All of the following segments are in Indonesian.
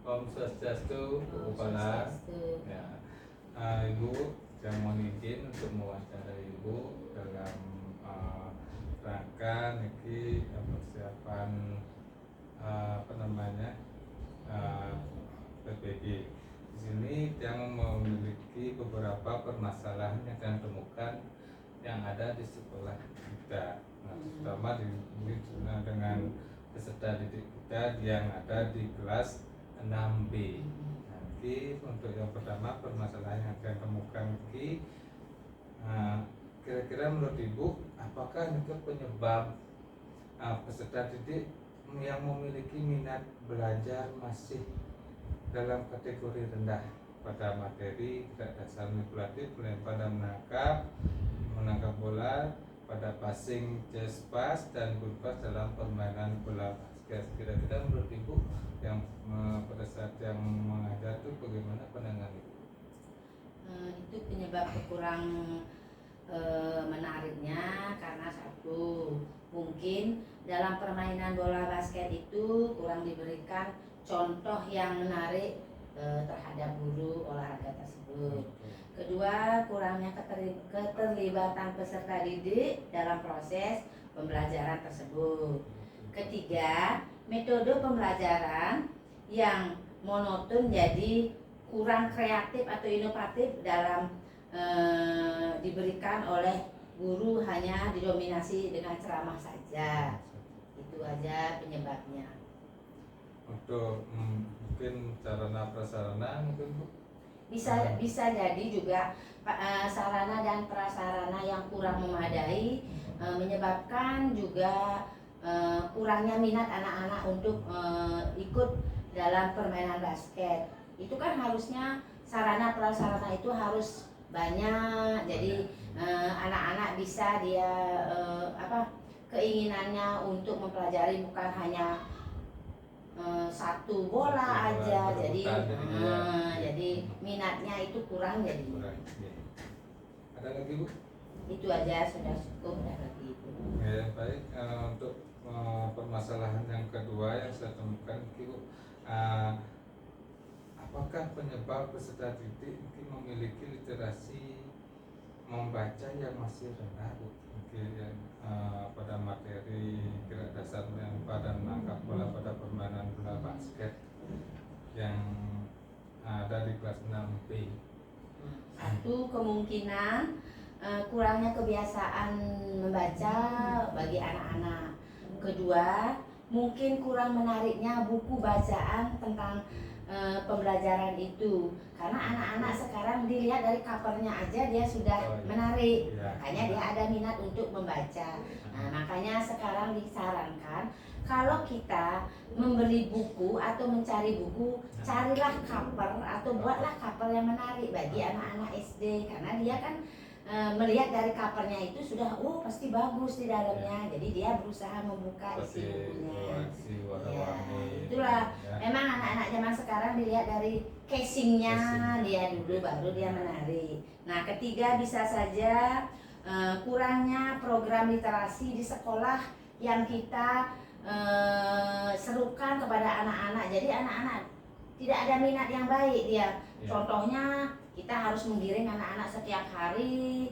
Om Swastiastu, Bu Om Kepala. Swastiastu. Ya, Ibu, saya mohon izin untuk mewawancarai Ibu dalam rangka niki persiapan apa namanya PPG. Di sini yang memiliki beberapa permasalahan yang saya temukan yang ada di sekolah kita. Nah, terutama dengan peserta didik kita yang ada di kelas 6B. Nanti untuk yang pertama permasalahan yang saya temukan ini, kira-kira menurut Ibu apakah itu penyebab peserta didik yang memiliki minat belajar masih dalam kategori rendah pada materi dasar manipulatif, melempar dan menangkap bola, pada passing, chest pass dan good pass dalam permainan bola basket. Kira-kira menurut Ibu yang pada saat yang mengajar itu bagaimana pandangan Ibu? Itu penyebab kurang menariknya karena satu, mungkin dalam permainan bola basket itu kurang diberikan contoh yang menarik terhadap guru olahraga tersebut. Kedua, kurangnya keterlibatan peserta didik dalam proses pembelajaran tersebut. Ketiga, metode pembelajaran yang monoton jadi kurang kreatif atau inovatif dalam diberikan oleh guru, hanya didominasi dengan ceramah saja. Itu aja penyebabnya. Untuk mungkin sarana prasarana mungkin Bu? Bisa jadi juga sarana dan prasarana yang kurang memadai menyebabkan juga kurangnya minat anak-anak untuk ikut dalam permainan basket. Itu kan harusnya sarana prasarana itu harus banyak, jadi anak-anak bisa dia keinginannya untuk mempelajari bukan hanya satu bola aja, jadi minatnya itu kurang jadi. Ada lagi Bu? Itu aja sudah cukup, ada lagi itu. Ya, baik. Untuk permasalahan yang kedua yang saya temukan Bu, apakah penyebab peserta didik mungkin memiliki literasi membaca yang masih rendah Bu? Mungkin yang pada materi gerak dasar yang pada menangkap bola pada permainan bola basket yang ada di kelas 6B. Satu, kemungkinan kurangnya kebiasaan membaca bagi anak-anak. Kedua, mungkin kurang menariknya buku bacaan tentang pembelajaran itu, karena anak-anak sekarang dilihat dari covernya aja dia sudah menarik, makanya dia ada minat untuk membaca. Nah, makanya sekarang disarankan kalau kita membeli buku atau mencari buku, carilah cover atau buatlah cover yang menarik bagi anak-anak SD, karena dia kan melihat dari covernya itu sudah pasti bagus di dalamnya, jadi dia berusaha membuka isi bukunya. Ya, itulah memang anak-anak zaman sekarang dilihat dari casingnya dia dulu baru dia menarik. Nah, ketiga, bisa saja kurangnya program literasi di sekolah yang kita serukan kepada anak-anak, jadi anak-anak tidak ada minat yang baik dia. Contohnya kita harus menggiring anak-anak setiap hari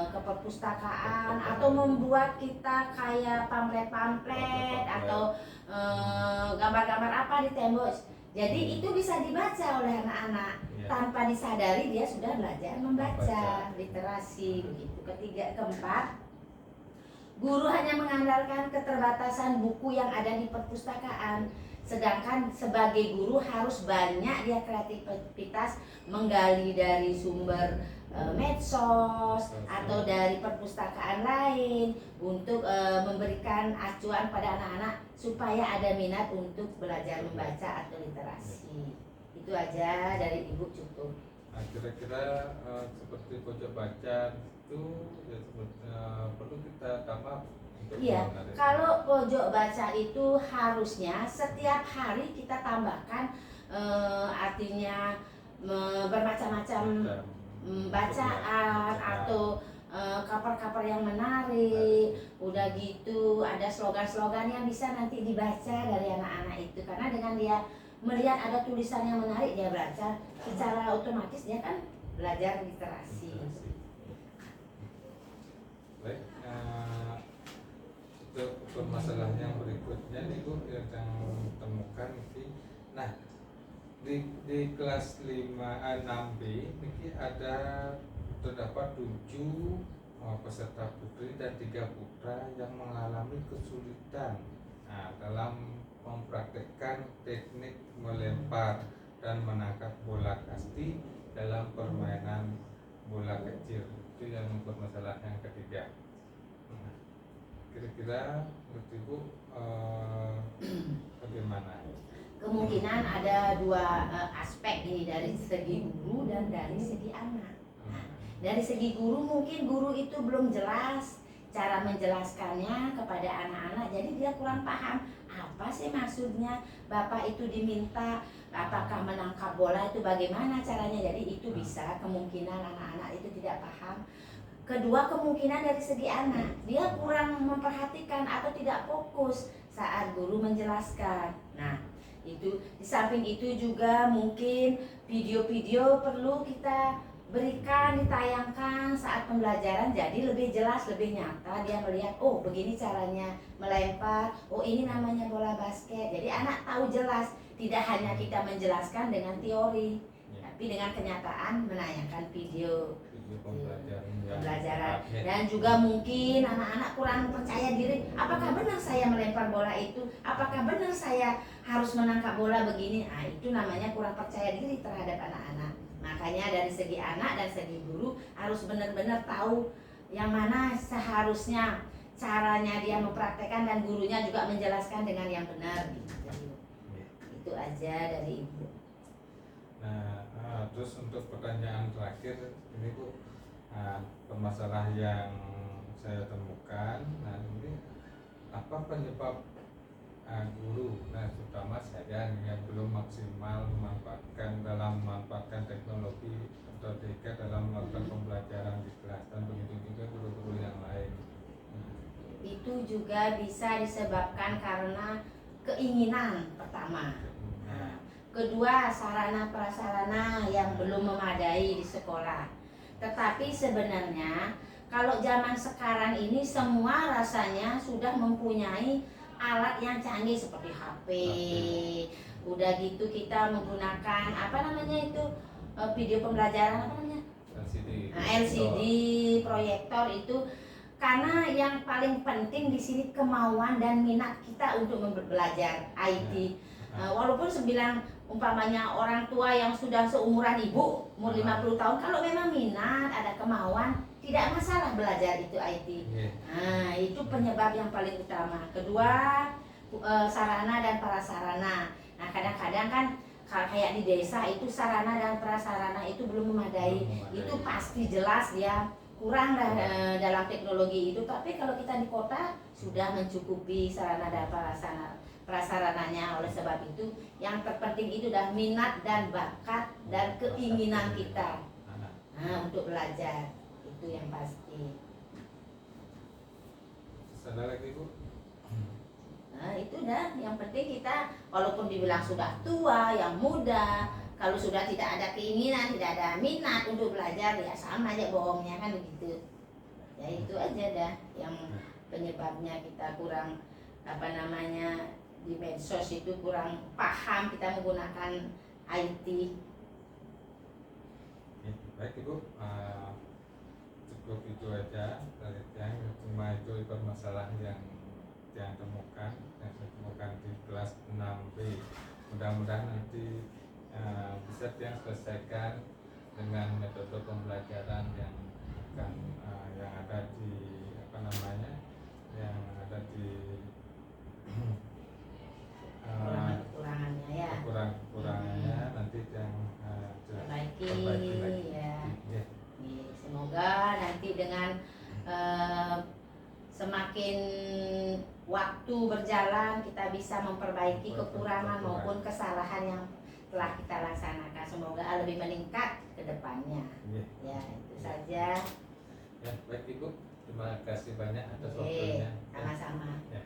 ke perpustakaan atau membuat kita kayak pamflet-pamflet atau gambar-gambar apa di tembok. Jadi itu bisa dibaca oleh anak-anak tanpa disadari dia sudah belajar membaca, literasi begitu. Keempat, guru hanya mengandalkan keterbatasan buku yang ada di perpustakaan. Sedangkan sebagai guru harus banyak dia kreativitas menggali dari sumber medsos atau dari perpustakaan lain untuk memberikan acuan pada anak-anak supaya ada minat untuk belajar membaca atau literasi. Itu aja dari Ibu, cukup. Nah, kira-kira seperti pojok baca itu perlu kita tambah. Iya, kalau pojok baca itu harusnya setiap hari kita tambahkan artinya bermacam-macam bacaan atau cover-cover yang menarik. Udah gitu ada slogan-slogan yang bisa nanti dibaca dari anak-anak itu, karena dengan dia melihat ada tulisan yang menarik dia baca, secara otomatis dia kan belajar literasi. Baik, untuk permasalahan yang berikutnya nih Bu yang temukan ini. Nah, di kelas 6B ini ada terdapat 7 peserta putri dan 3 putra yang mengalami kesulitan dalam mempraktekkan teknik melempar dan menangkap bola kasti dalam permainan bola kecil. Itu yang permasalahan yang ketiga. Nah, kira-kira menurut Ibu bagaimana? Kemungkinan ada dua aspek ini, dari segi guru dan dari segi anak. Nah, dari segi guru mungkin guru itu belum jelas cara menjelaskannya kepada anak-anak, jadi dia kurang paham apa sih maksudnya bapak itu diminta, apakah menangkap bola itu bagaimana caranya. Jadi itu bisa kemungkinan anak-anak itu tidak paham. Kedua, kemungkinan dari segi anak, dia kurang memperhatikan atau tidak fokus saat guru menjelaskan. Nah, itu di samping itu juga mungkin video-video perlu kita berikan, ditayangkan saat pembelajaran, jadi lebih jelas, lebih nyata. Dia melihat, oh begini caranya melempar, oh ini namanya bola basket. Jadi anak tahu jelas, tidak hanya kita menjelaskan dengan teori, tapi dengan kenyataan menayangkan video pembelajaran. Dan juga mungkin anak-anak kurang percaya diri, apakah benar saya melempar bola itu, apakah benar saya harus menangkap bola begini. Nah, itu namanya kurang percaya diri terhadap anak-anak. Makanya dari segi anak dan segi guru harus benar-benar tahu yang mana seharusnya caranya dia mempraktekkan, dan gurunya juga menjelaskan dengan yang benar gitu. Itu aja dari Ibu. Nah, terus untuk pertanyaan terakhir ini Bu, permasalahan yang saya temukan. Nah, ini apa penyebab guru, nah terutama saya yang belum maksimal memanfaatkan teknologi atau TK dalam melakukan pembelajaran di kelas, dan begitu juga guru-guru yang lain. Itu juga bisa disebabkan karena keinginan pertama. Nah, kedua, sarana prasarana yang belum memadai di sekolah. Tetapi sebenarnya kalau zaman sekarang ini semua rasanya sudah mempunyai alat yang canggih seperti HP. Udah gitu kita menggunakan apa namanya itu video pembelajaran apa namanya? LCD proyektor itu. Karena yang paling penting di sini kemauan dan minat kita untuk belajar IT. Walaupun umpamanya orang tua yang sudah seumuran Ibu, umur 50 tahun, kalau memang minat, ada kemauan, tidak masalah belajar itu IT. Nah, itu penyebab yang paling utama. Kedua, sarana dan prasarana. Nah, kadang-kadang kan kayak di desa itu sarana dan prasarana itu belum memadai. Itu pasti jelas dia kurang dalam teknologi itu. Tapi kalau kita di kota sudah mencukupi sarana dan prasarananya. Oleh sebab itu yang terpenting itu dah minat dan bakat dan keinginan kita untuk belajar, itu yang pasti. Ada lagi Bu? Nah, itu dah yang penting kita, walaupun dibilang sudah tua, yang muda, kalau sudah tidak ada keinginan, tidak ada minat untuk belajar, ya sama aja bohongnya, kan begitu. Ya itu aja dah yang penyebabnya kita kurang di medsos itu kurang paham kita menggunakan IT. Baik Ibu, cukup itu aja dari yang cuma itu permasalahan yang saya temukan di kelas 6B. Mudah-mudahan nanti bisa yang selesaikan dengan metode pembelajaran yang akan yang ada di Kekurangannya ya. Kekurangannya nanti yang perbaiki lagi ya. Semoga nanti dengan semakin waktu berjalan kita bisa memperbaiki kekurangan maupun kesalahan yang telah kita laksanakan. Semoga lebih meningkat ke depannya. Ya, itu saja. Ya, baik Ibu. Terima kasih banyak atas waktunya. Sama-sama. Ya.